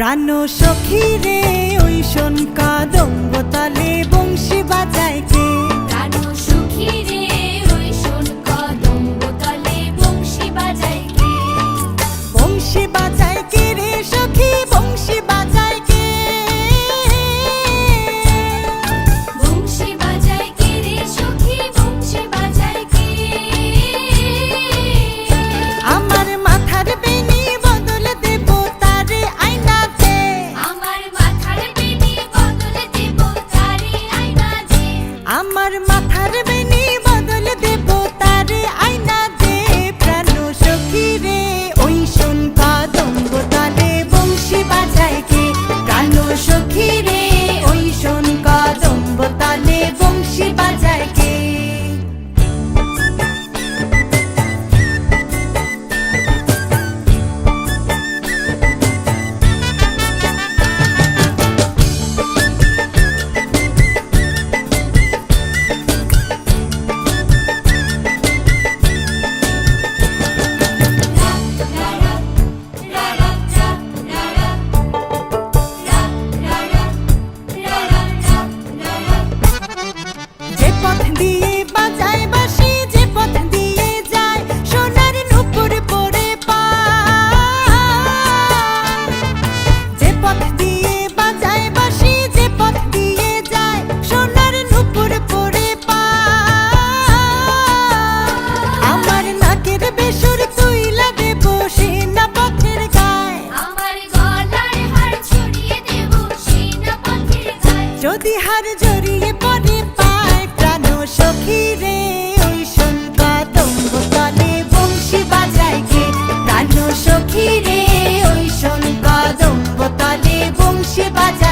প্রাণ সখী রে ওই শোন কদম্ব তলে বংশী বাজায় কে। প্রাণ সখী রে ওই শোন কদম্ব তলে বংশী বাজায় কে। বংশী বাজায় কে রে সখী বংশী বাজায় কে। বংশী বাজায় কে রে সখী বংশী বাজায় কে। আমার মাথার বেনি বদল দেব তারে আয়নাতে। আমার মাথার বেনি বদল দেব তারে আয়নাতে। আমার মাথার বেনি বদল দেব তারে আয়নাতে। প্রাণ সখী রে ওই শোন কদম্ব তলে বংশী বাজায় কে। প্রাণ সখী রে ওই শোন কদম্ব তলে বংশী বাজায় কে। যে পথ দিয়ে বাজায় বাঁশি যে পথ দিয়ে যায় সোনার নূপুর পরে পায়। যে পথ দিয়ে বাজায় বাঁশি যে পথ দিয়ে যায় সোনার নূপুর পরে পায়। আমার নাকের বেসুর তুইলা দেব সেনা পথের গায়। আমার গলার হার ছড়িয়ে দেব সেনা পথের গায়ে। যদি হার জড়িয়ে পড়ে পায় প্রাণ সখী রে ওই শোন কদম্ব তলে বংশী বাজায় কে। প্রাণ সখী রে ওই শোন কদম্ব তলে বংশী বাজায়।